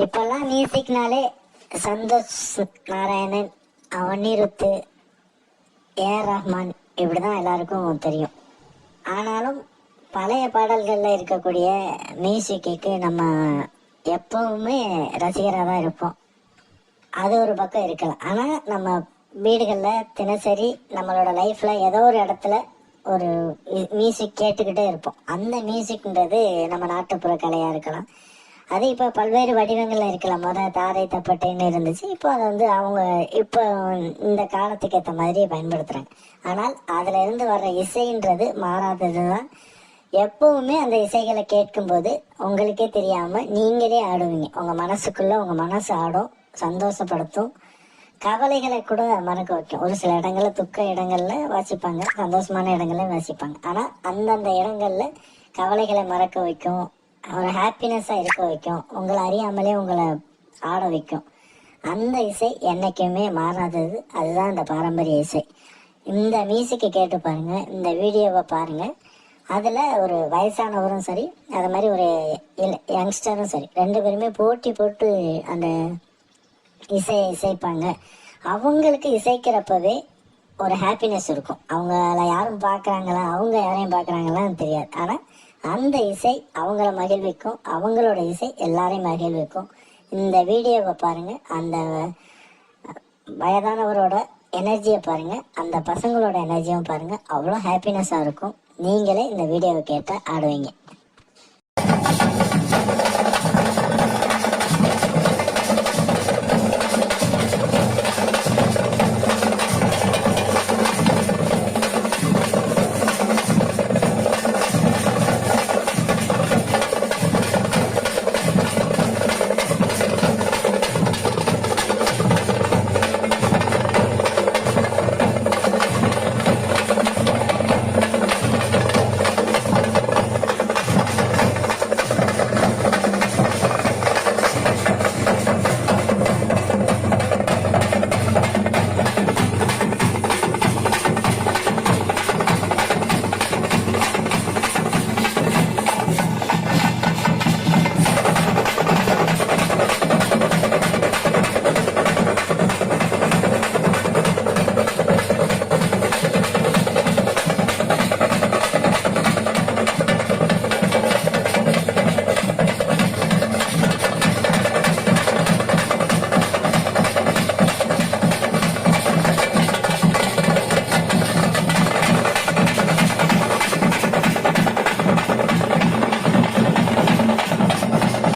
இப்பெல்லாம் மியூசிக்னாலே சந்தோஷ் நாராயணன், அனிருத், ஏஆர் ரஹ்மான் இப்படிதான் எல்லாருக்கும் தெரியும். ஆனாலும் பழைய பாடல்களில் இருக்கக்கூடிய மியூசிக்கு நம்ம எப்பவுமே ரசிகராக தான் இருப்போம். அது ஒரு பக்கம் இருக்கலாம். ஆனால் நம்ம வீடுகளில் தினசரி நம்மளோட லைஃப்பில் ஏதோ ஒரு இடத்துல ஒரு மியூசிக் கேட்டுக்கிட்டே இருப்போம். அந்த மியூசிக்ன்றது நம்ம நாட்டுப்புற கலையாக இருக்கலாம். அது இப்போ பல்வேறு வடிவங்களில் இருக்கலாம். தாரை தப்பட்டைன்னு இருந்துச்சு. இப்போ அதை அவங்க இப்போ இந்த காலத்துக்கு ஏற்ற மாதிரி பயன்படுத்துகிறாங்க. ஆனால் அதில் இருந்து வர்ற இசைன்றது மாறாதது தான். எப்பவுமே அந்த இசைகளை கேட்கும்போது உங்களுக்கே தெரியாமல் நீங்களே ஆடுவீங்க. உங்கள் மனசுக்குள்ளே உங்கள் மனசு ஆடும், சந்தோஷப்படுத்தும், கவலைகளை கூட மறக்க வைக்கும். ஒரு சில இடங்களில் துக்க இடங்களில் வாசிப்பாங்க, சந்தோஷமான இடங்கள்ல வாசிப்பாங்க. ஆனால் அந்தந்த இடங்களில் கவலைகளை மறக்க வைக்கும், ஒரு ஹாப்பினஸ்ஸாக இருக்க வைக்கும், உங்களை அறியாமலே உங்களை ஆட வைக்கும். அந்த இசை என்றைக்குமே மாறாதது. அதுதான் இந்த பாரம்பரிய இசை. இந்த மியூசிக்கை கேட்டு பாருங்கள், இந்த வீடியோவை பாருங்கள். அதில் ஒரு வயசானவரும் சரி, அது மாதிரி ஒரு யங்ஸ்டரும் சரி, ரெண்டு பேருமே போட்டி போட்டு அந்த இசைப்பாங்க. அவங்களுக்கு இசைக்கிறப்பவே ஒரு ஹாப்பினஸ் இருக்கும். அவங்கள யாரும் பார்க்குறாங்களா, அவங்க யாரையும் பார்க்குறாங்களான்னு தெரியாது. ஆனால் அந்த இசை அவங்கள மகிழ்விக்கும், அவங்களோட இசை எல்லாரையும் மகிழ்விக்கும். இந்த வீடியோவை பாருங்கள், அந்த வயதானவரோட எனர்ஜியை பாருங்கள், அந்த பசங்களோட எனர்ஜியும் பாருங்கள். அவ்வளோ ஹாப்பினஸ்ஸாக இருக்கும். நீங்களே இந்த வீடியோவை கேட்டால் ஆடுவீங்க.